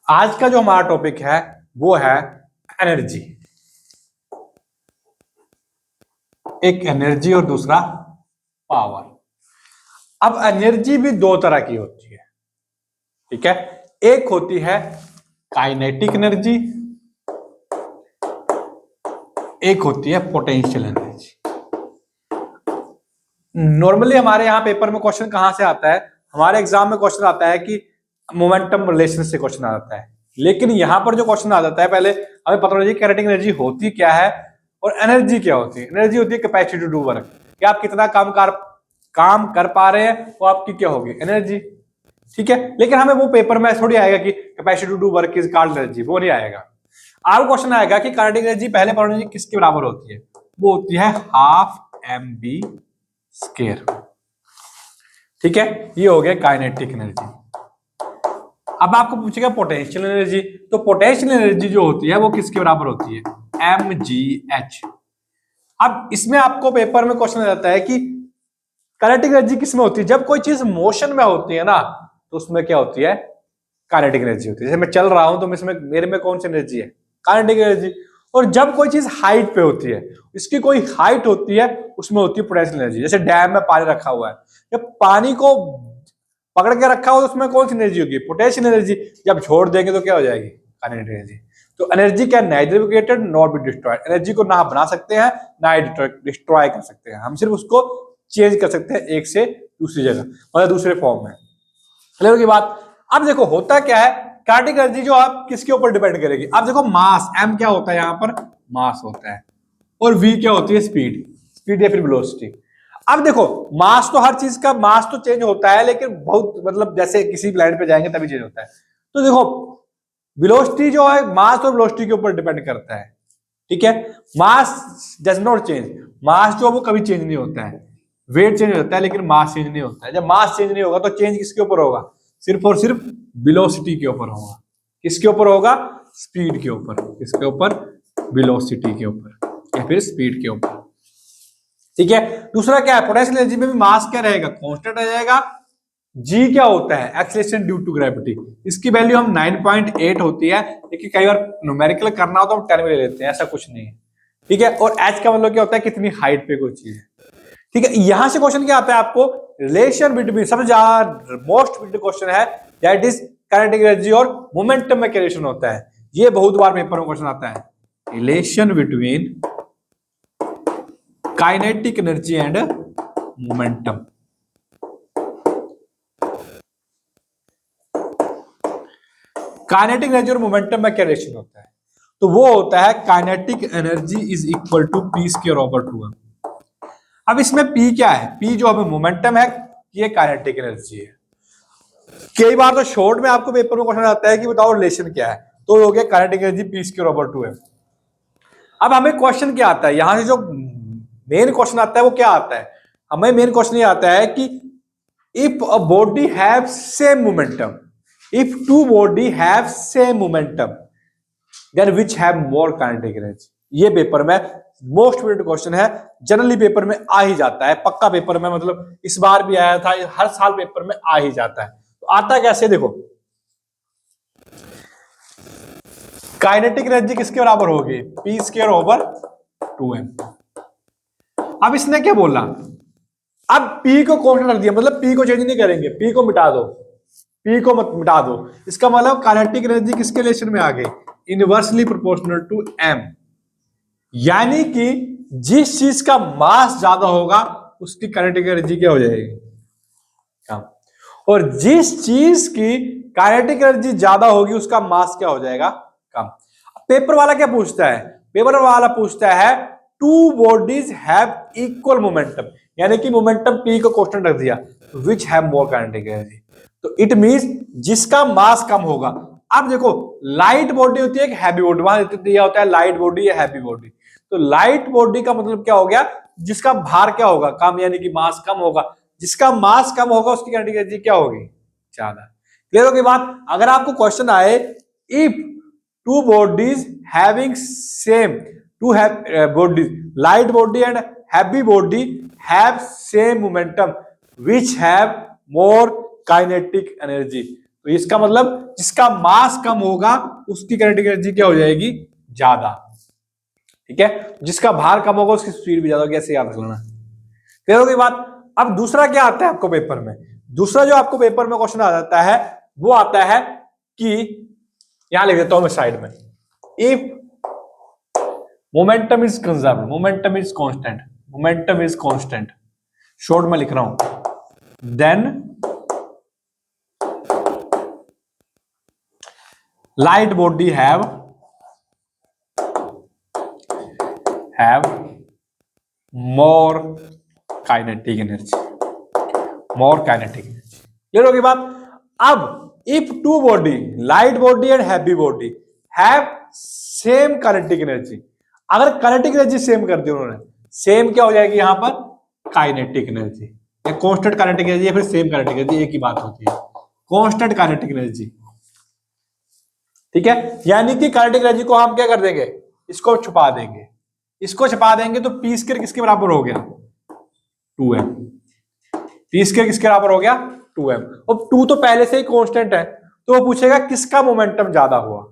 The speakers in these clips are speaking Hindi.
आज का जो हमारा टॉपिक है वो है एनर्जी। एक एनर्जी और दूसरा पावर। अब एनर्जी भी दो तरह की होती है, ठीक है। एक होती है काइनेटिक एनर्जी, एक होती है पोटेंशियल एनर्जी। नॉर्मली हमारे यहाँ पेपर में क्वेश्चन कहां से आता है, हमारे एग्जाम में क्वेश्चन आता है कि मोमेंटम रिलेशन से क्वेश्चन आ जाता है। लेकिन यहां पर जो क्वेश्चन आ जाता है, पहले हमें पता होना चाहिए काइनेटिक एनर्जी होती क्या है और एनर्जी क्या होती है। एनर्जी होती है कैपेसिटी टू डू वर्क, कि आप कितना काम कर पा रहे हैं, वो आपकी क्या होगी, एनर्जी, ठीक है। लेकिन हमें वो पेपर में थोड़ी आएगा कि capacity to do work is called energy, वो नहीं आएगा। आपको क्वेश्चन आएगा कि काइनेटिक एनर्जी पहले पढ़ने किसके बराबर होती है, वो होती है हाफ mv स्क्वायर, ठीक है। ये हो गया काइनेटिक एनर्जी। अब आपको पूछेगा पोटेंशियल एनर्जी, तो पोटेंशियल एनर्जी जो होती है वो किसके बराबर होती है, mgh। अब इसमें आपको पेपर में क्वेश्चन आ जाता है कि काइनेटिक एनर्जी किसमें होती है, जब कोई चीज मोशन में होती है ना, तो उसमें क्या होती है, काइनेटिक एनर्जी होती है। जैसे मैं चल रहा हूं तो इसमें मेरे में कौन सी एनर्जी है, काइनेटिक एनर्जी। और जब कोई चीज हाइट पे होती है, इसकी कोई हाइट होती है, उसमें होती है पोटेंशियल एनर्जी। जैसे डैम में पानी रखा हुआ है, जब पानी को पकड़ के रखा हो तो उसमें कौन सी एनर्जी होगी, पोटेंशियल एनर्जी। जब छोड़ देंगे तो क्या हो जाएगी, काइनेटिक एनर्जी। तो एनर्जी क्या, neither created not be destroyed. Energy को ना बना सकते हैं ना ही डिस्ट्रॉय कर सकते हैं, हम सिर्फ उसको चेंज कर सकते हैं एक से दूसरी जगह, मतलब दूसरे फॉर्म में। क्लियर की बात। अब देखो होता क्या है, काइनेटिक एनर्जी जो आप किसके ऊपर डिपेंड करेगी। अब देखो मास m क्या होता है, यहाँ पर मास होता है, और v क्या होती है, स्पीड या फिर वेलोसिटी। अब देखो मास तो हर चीज का मास तो चेंज होता है, लेकिन बहुत मतलब जैसे किसी प्लैनेट पे जाएंगे तभी चेंज होता है। तो देखो वेलोसिटी जो है मास और वेलोसिटी के ऊपर डिपेंड करता है, ठीक है। मास डज नॉट चेंज, मास जो वो कभी चेंज नहीं होता है। वेट चेंज होता है लेकिन मास चेंज नहीं होता है। जब मास चेंज नहीं होगा तो चेंज किसके ऊपर होगा, सिर्फ और सिर्फ वेलोसिटी के ऊपर होगा। किसके ऊपर होगा, स्पीड के ऊपर। किसके ऊपर, वेलोसिटी के ऊपर या फिर स्पीड के ऊपर, ठीक है। दूसरा क्या है, पोटेंशियल एनर्जी में भी मास क्या रहेगा, कांस्टेंट रह जाएगा। जी क्या होता है, एक्सेलरेशन ड्यू टू ग्रेविटी। इसकी वैल्यू हम 9.8 होती है, लेकिन कई बार न्यूमेरिकल करना हो तो हम 10 में ले लेते हैं, ऐसा कुछ नहीं है, ठीक है। और एच का मतलब क्या होता है, कितनी हाइट पे कोई चीज है, ठीक है। यहां से क्वेश्चन क्या आता है आपको, रिलेशन बिटवीन, सबसे ज्यादा मोस्ट क्वेश्चन है दैट इज काइनेटिक एनर्जी और मोमेंटम में क्या रिलेशन होता है। ये बहुत बार पेपर में क्वेश्चन आता है, relation between kinetic energy and momentum. Kinetic energy और मोमेंटम में क्या रिलेशन होता है, तो वो होता है kinetic energy is equal to P square over 2m। अब इसमें P क्या है, P जो हमें मोमेंटम है, ये काइनेटिक एनर्जी है। कई बार तो शॉर्ट में आपको पेपर में क्वेश्चन आता है कि बताओ रिलेशन क्या है, तो हो गया kinetic energy P square over 2m। अब हमें क्वेश्चन क्या आता है, यहां से जो मेन क्वेश्चन आता है वो क्या आता है, हमें मेन क्वेश्चन ये आता है कि if a body have same momentum, if two body have same momentum then which have more kinetic energy. ये पेपर में मोस्ट इंपोर्टेंट क्वेश्चन है, जनरली पेपर में आ ही जाता है, पक्का पेपर में, मतलब इस बार भी आया था, हर साल पेपर में आ ही जाता है। तो आता कैसे, देखो काइनेटिक एनर्जी किसके बराबर होगी, पी स्क्वायर ओवर 2m। अब इसने क्या बोला, अब P को कांस्टेंट रख दिया, मतलब P को चेंज नहीं करेंगे, P को मिटा दो, P को मत मिटा दो। इसका मतलब काइनेटिक एनर्जी किसके रिलेशन में आ गई, इनवर्सली प्रोपोर्शनल टू m। यानी कि जिस चीज का मास ज्यादा होगा उसकी काइनेटिक एनर्जी क्या हो जाएगी, कम। और जिस चीज की काइनेटिक एनर्जी ज्यादा होगी उसका मास क्या हो जाएगा, कम। पेपर वाला क्या पूछता है, पेपर वाला पूछता है two bodies have equal momentum, यानी कि मोमेंटम P को कांस्टेंट रख दिया, which have more kinetic energy. तो इट मींस जिसका मास कम होगा। अब देखो लाइट बॉडी होती है एक हैवी बॉडी, वहां दिया होता है लाइट बॉडी या हैवी बॉडी। तो लाइट बॉडी का मतलब क्या हो गया, जिसका भार क्या होगा, कम, यानी कि मास कम होगा। जिसका मास कम होगा उसकी काइनेटिक एनर्जी क्या होगी, ज्यादा। क्लियर होगी बात। अगर आपको क्वेश्चन आए if two bodies having same, two have bodies, light body and heavy body have same momentum, which have more kinetic energy. तो इसका मतलब जिसका मास कम होगा उसकी काइनेटिक एनर्जी क्या हो जाएगी, ज्यादा। ठीक है, जिसका भार कम होगा उसकी स्पीड भी ज्यादा होगी, ऐसे याद रखना। क्लियर हो गई बात। अब दूसरा क्या आता है आपको पेपर में, दूसरा जो आपको पेपर में क्वेश्चन आ जाता है वो आता है कि यहां लिख देता हूं मैं साइड में, if momentum is conserved, momentum is constant, momentum is constant, short में लिख रहा हूं, then light body have more kinetic energy, more kinetic energy. Clear होगी बात। अब if two body, light body and heavy body have same kinetic energy, अगर काइनेटिक एनर्जी सेम कर दी उन्होंने, सेम क्या हो जाएगी यहां पर, काइनेटिक एनर्जी, या कांस्टेंट काइनेटिक एनर्जी या फिर सेम काइनेटिक एनर्जी, एक ही बात होती है, कांस्टेंट काइनेटिक एनर्जी। ठीक है, यानी कि काइनेटिक एनर्जी को हम क्या कर देंगे, इसको छुपा देंगे, इसको छुपा देंगे तो पी स्क्वायर किसके बराबर हो गया, 2m। पी स्क्वायर किसके बराबर हो गया, 2m। अब 2 तो पहले से ही कांस्टेंट है, तो वो पूछेगा किसका मोमेंटम ज्यादा हुआ,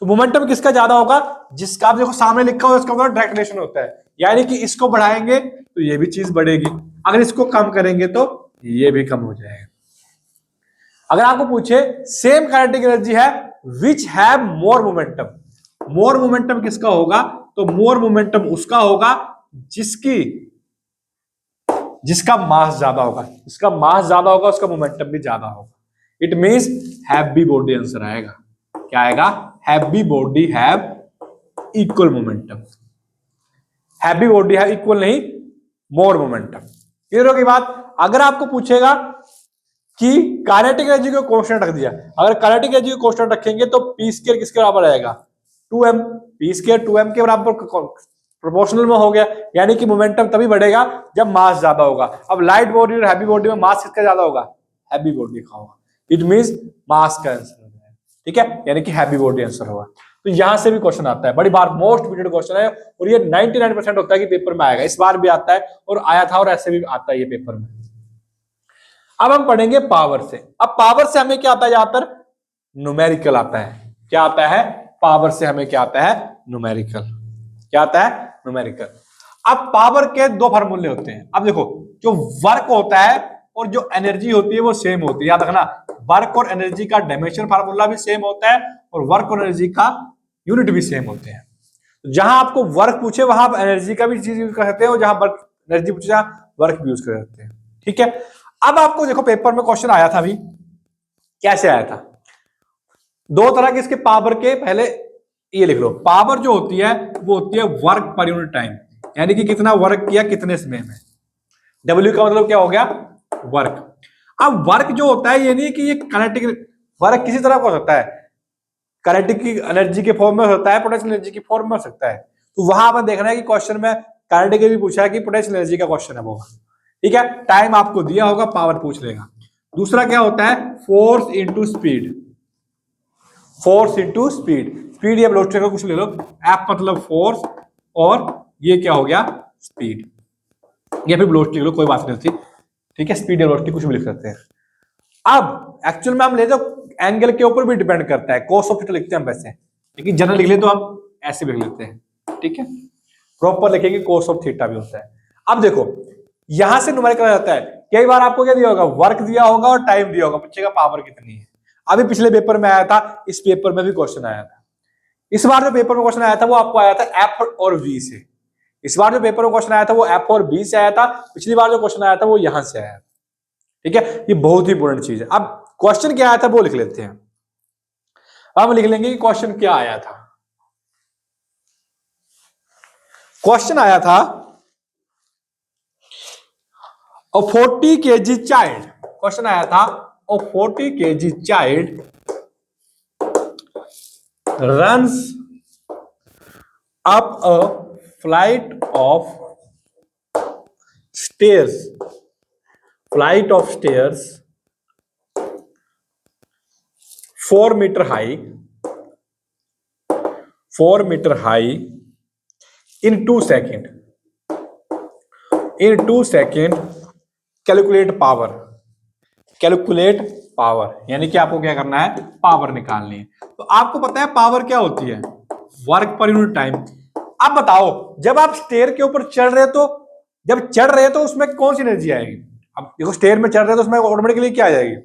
तो मोमेंटम किसका ज्यादा होगा, जिसका आप देखो सामने लिखा हुआ उसका मतलब डायरेक्ट रिलेशन होता है, यानी कि इसको बढ़ाएंगे तो ये भी चीज बढ़ेगी, अगर इसको कम करेंगे तो ये भी कम हो जाएगा। अगर आपको पूछे सेम काइनेटिक एनर्जी है which have more momentum, more momentum किसका होगा, तो मोर मोमेंटम उसका होगा जिसका मास ज्यादा होगा, जिसका मास ज्यादा होगा उसका मोमेंटम भी ज्यादा होगा। It means heavy body answer आएगा, क्या आएगा, heavy body have equal momentum, heavy body have equal नहीं, मोर मोमेंटम। क्लियर होगी बात। अगर आपको पूछेगा कि काइनेटिक एनर्जी को कांस्टेंट रख दिया, अगर काइनेटिक एनर्जी को कांस्टेंट रखेंगे तो पी स्क्वायर किसके बराबर आएगा, 2m, पी स्क्वायर 2m के बराबर प्रोपोर्शनल में हो गया, यानी कि मोमेंटम तभी बढ़ेगा जब मास ज्यादा होगा। अब लाइट बॉडी और हैवी बॉडी में मास किसका ज्यादा होगा, हैवी बॉडी का होगा, इट मींस मास का आंसर हो जाएगा। ठीक है, यानी कि हैवी बॉडी आंसर होगा। तो यहां से भी क्वेश्चन आता है, बड़ी बार मोस्ट रिपीटेड क्वेश्चन है, और ये 99% होता है कि पेपर में आएगा, इस बार भी आता है और आया था और ऐसे भी आता है ये पेपर में। अब हम पढ़ेंगे पावर से। अब पावर से हमें क्या आता है, ज्यादातर न्यूमेरिकल आता है। क्या आता है, पावर से हमें क्या आता है, न्यूमेरिकल। क्या आता है, न्यूमेरिकल। अब पावर के दो फार्मूले होते हैं। अब देखो, जो वर्क होता है और जो एनर्जी होती है वो सेम होती है, याद रखना। वर्क और एनर्जी का डायमेंशन फार्मूला भी सेम होता है और वर्क और एनर्जी का यूनिट भी सेम होते हैं। जहां आपको वर्क पूछे वहां आप एनर्जी का भी चीज यूज कर सकते हो, जहां वर्क एनर्जी पूछे जहां वर्क भी यूज कर सकते हैं। ठीक है, अब आपको देखो पेपर में क्वेश्चन आया था अभी, कैसे आया था, दो तरह के इसके पावर के, पहले ये लिख लो, पावर जो होती है वो होती है वर्क पर यूनिट टाइम, यानी कि कितना वर्क किया कितने समय में। W का मतलब क्या हो गया, वर्क। अब वर्क जो होता है ये नहीं कि ये काइनेटिक वर्क किसी तरह का हो सकता है, काइनेटिक एनर्जी के फॉर्म में हो सकता है, पोटेंशियल एनर्जी की फॉर्म में हो सकता है। तो वहां पर देखना है कि क्वेश्चन में काइनेटिक भी पूछा है कि पोटेंशियल एनर्जी का क्वेश्चन है वो। ठीक है, टाइम आपको दिया होगा, पावर पूछ लेगा। दूसरा क्या होता है, force into speed, force into speed. Speed या वेलोसिटी का कुछ ले लो, एफ मतलब फोर्स और ये क्या हो गया, स्पीड, या फिर वेलोसिटी लिख लो, कोई बात नहीं होती। ठीक है, स्पीड या वेलोसिटी कुछ भी लिख सकते हैं। अब एक्चुअल में हम ले जाओ, एंगल के ऊपर भी डिपेंड करता है, कोस ऑफ थीटा लिखते हैं हम वैसे, लेकिन जनरल लिख ले तो हम ऐसे भी लिख लेते हैं। ठीक है, प्रॉपर लिखेंगे कोस ऑफ थीटा भी होता है। अब देखो यहां से न्यूमेरिकल आता है, कई बार आपको क्या दिया होगा, वर्क दिया होगा और टाइम दिया होगा, पूछेगा पावर कितनी है। अभी पिछले पेपर में आया था, इस पेपर में भी क्वेश्चन आया था। इस बार जो पेपर में क्वेश्चन आया था वो आपको आया था एफ और वी से। इस बार जो पेपर में क्वेश्चन आया था वो एफ और बी से आया था, पिछली बार जो क्वेश्चन आया था वो यहां से आया था। ठीक है, ये बहुत ही इंपॉर्टेंट चीज है। अब क्वेश्चन क्या आया था वो लिख लेते हैं। अब हम लिख लेंगे कि क्वेश्चन क्या आया था। क्वेश्चन आया था, a 40 kg child, क्वेश्चन आया था, a 40 kg child runs up a flight of stairs 4 meter high in 2 seconds. In 2 seconds, calculate power. Power, यानी कि आपको क्या करना है, पावर निकालनी है। तो आपको पता है पावर क्या होती है, वर्क पर यूनिट टाइम। अब बताओ जब आप स्टेयर के ऊपर चढ़ रहे हो तो जब चढ़ रहे हो तो उसमें कौन सी एनर्जी आएगी। अब देखो स्टेयर में चढ़ रहे हो तो उसमें ऑटोमेटिकली क्या आ जाएगी,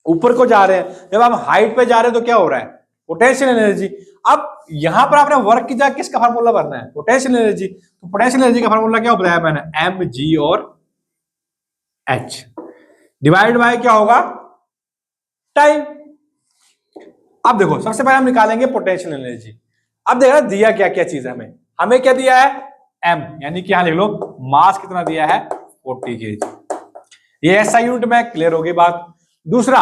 ऊपर को जा रहे हैं। जब आप हाइट पे जा रहे हो तो क्या हो रहा है, पोटेंशियल एनर्जी। अब यहां पर आपने वर्क की जगह किसका फार्मूला भरना है, पोटेंशियल एनर्जी। तो पोटेंशियल एनर्जी का फार्मूला क्या बताया मैंने, एम जी और एच डिवाइड बाय क्या होगा, टाइम। अब देखो सबसे पहले हम निकालेंगे पोटेंशियल एनर्जी। अब देखना दिया क्या क्या चीज है हमें, हमें क्या दिया है, एम, यानी कि यहां लिख लो मास कितना दिया है, 40 kg। ये ऐसा यूनिट में क्लियर होगी बात। दूसरा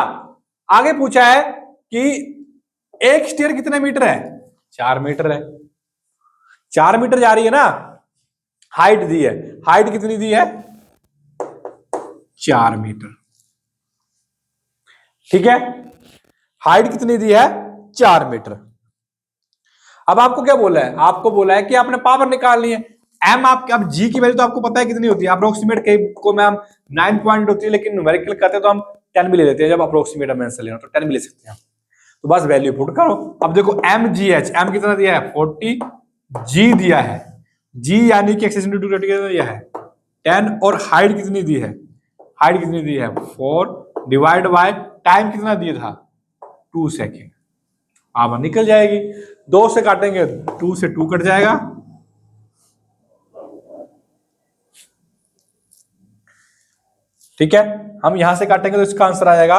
आगे पूछा है कि एक स्टेयर कितने मीटर है, 4 मीटर है। 4 मीटर जा रही है ना, हाइट दी है, हाइट कितनी दी है, 4 मीटर। ठीक है, हाइट कितनी दी है, 4 मीटर। अब आपको क्या बोला है, आपको बोला है कि आपने पावर निकालनी है। एम आप, अब जी की वैल्यू तो आपको पता है कितनी होती है, अप्रोक्सीमेट को मैम 9 पॉइंट होती है, लेकिन न्यूमेरिकल करते तो हम 10 भी ले लेते हैं। जब अप्रोक्सीमेट हम आंसर लेना तो 10 भी ले सकते हैं। तो बस वैल्यू पुट करो। अब देखो एम जी एच, एम कितना दिया है 40, जी दिया है, जी यानी कि एक्सेस इंटू कितना दिया है 10, और हाइट कितनी दी है, हाइट कितनी दी है 4, डिवाइड बाय टाइम कितना दिया था 2 सेकेंड। पावर निकल जाएगी, 2 से काटेंगे 2 से 2 कट जाएगा, ठीक है। हम यहां से काटेंगे तो इसका आंसर आ जाएगा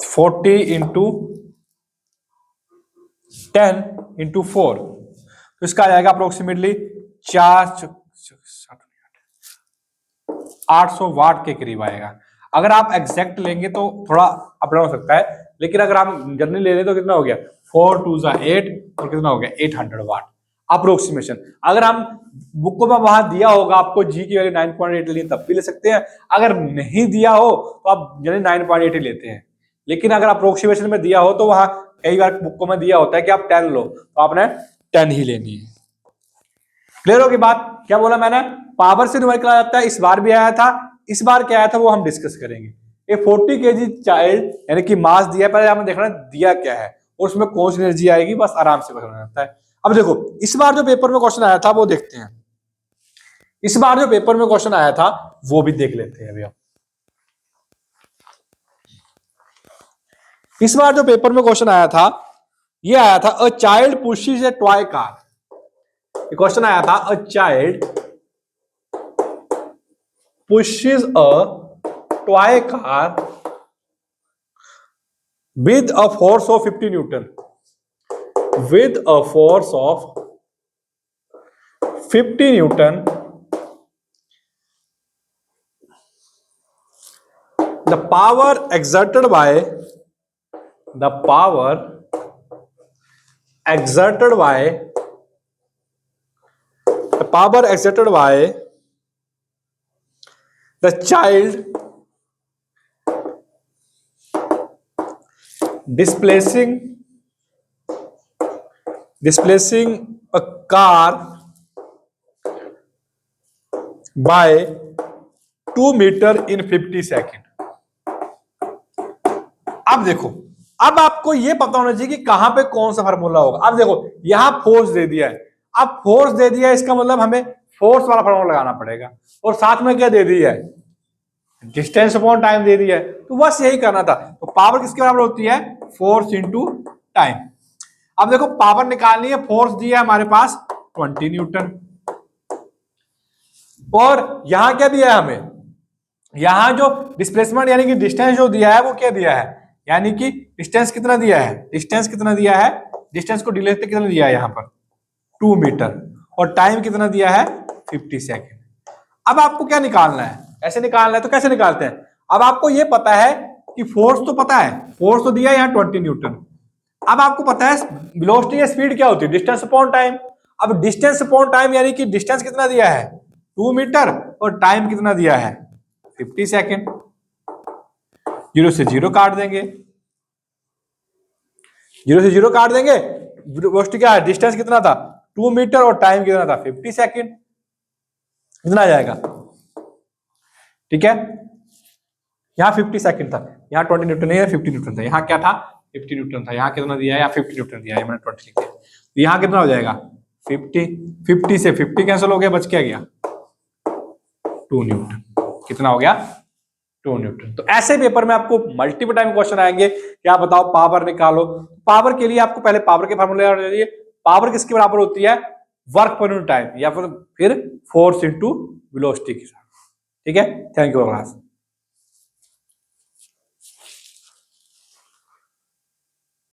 40 इंटू 10 इंटू 4, तो इसका आ जाएगा अप्रोक्सीमेटली 800 वाट के करीब आएगा। अगर आप एग्जैक्ट लेंगे तो थोड़ा अप डाउन हो सकता है, लेकिन अगर हम जनरली ले लें तो कितना हो गया 4 2 8 और कितना हो गया 800 वाट अप्रोक्सीमेशन। अगर हम बुक को में वहां दिया होगा आपको जी की वैल्यू 9.8 लेनी तब भी ले सकते हैं, अगर नहीं दिया हो तो आप जनरली 9.8 लेते हैं। लेकिन अगर अप्रोक्सीमेशन में दिया हो तो वहां कई बार बुक में दिया होता है कि आप 10 लो, तो आपने 10 ही लेनी है। क्लियर होगी बात, क्या बोला मैंने, पावर से न्यूमेरिकल आ जाता है, इस बार भी आया था, इस बार क्या आया था वो हम डिस्कस करेंगे। ये 40 kg चाइल्ड यानी कि मास दिया है, पहले हमें देखना दिया क्या है और उसमें कौन सी एनर्जी आएगी, बस आराम से पता जाता है। अब देखो इस बार जो पेपर में क्वेश्चन आया था वो देखते हैं, इस बार जो पेपर में क्वेश्चन आया था वो भी देख लेते हैं अभी। इस बार जो पेपर में क्वेश्चन आया था ये आया था a child pushes A toy car. Question आया था a child pushes a toy car with a force of 50 Newton. With a force of 50 Newton, the power exerted by the child displacing a car by 2 meter in 50 second. अब देखो, अब आपको यह पता होना चाहिए कि कहां पे कौन सा फार्मूला होगा। अब देखो यहां फोर्स दे दिया है, अब फोर्स दे दिया है इसका मतलब हमें फोर्स वाला फार्मूला लगाना पड़ेगा, और साथ में क्या दे दिया है, डिस्टेंस अपॉन टाइम दे दिया है। तो बस यही करना था। तो पावर किसके बराबर होती है, फोर्स इंटू टाइम। अब देखो पावर निकालनी है, फोर्स दिया है हमारे पास 20 न्यूटन, और यहां क्या दिया है हमें, यहां जो डिस्प्लेसमेंट यानी कि डिस्टेंस जो दिया है वो क्या दिया है, यानी कि डिस्टेंस कितना दिया है, डिस्टेंस कितना दिया है, डिस्टेंस को डिले कितना दिया है यहां पर 2 मीटर, और टाइम कितना दिया है 50 सेकेंड। अब आपको क्या निकालना है, ऐसे निकालना है तो कैसे निकालते हैं। अब आपको यह पता है कि फोर्स तो पता है, फोर्स तो दिया है यहां 20 न्यूटन। अब आपको पता है वेलोसिटी या स्पीड क्या होती है, डिस्टेंस अपॉन टाइम। अब डिस्टेंस अपॉन टाइम यानी कि डिस्टेंस कितना दिया है 2 मीटर और टाइम कितना दिया है 50 सेकेंड। 0 से 0 काट देंगे, 0 से 0 काट देंगे, वेलोसिटी क्या है, डिस्टेंस कितना था 2 मीटर और टाइम कितना था 50 सेकेंड। कितना आ जाएगा ठीक है, यहाँ 50 सेकंड था, यहाँ 20 न्यूटन है, 50 न्यूटन था, यहाँ क्या था 50 न्यूटन था, यहाँ कितना दिया है, यहाँ 50 न्यूटन दिया है, मैंने 20 लिख दिया, तो यहाँ कितना हो जाएगा 50, 50 से 50 कैंसिल हो गया, बच क्या गया 2 न्यूटन, कितना हो गया 2 न्यूटन। तो ऐसे पेपर में आपको मल्टीपल टाइम क्वेश्चन आएंगे, क्या बताओ पावर निकालो, पावर के लिए आपको पहले पावर के फार्मूले याद रखिए, पावर किसके बराबर होती है, वर्क पर यूनिट टाइम या फिर फोर्स इनटू वेलोसिटी के साथ। ठीक है, थैंक यू क्लास।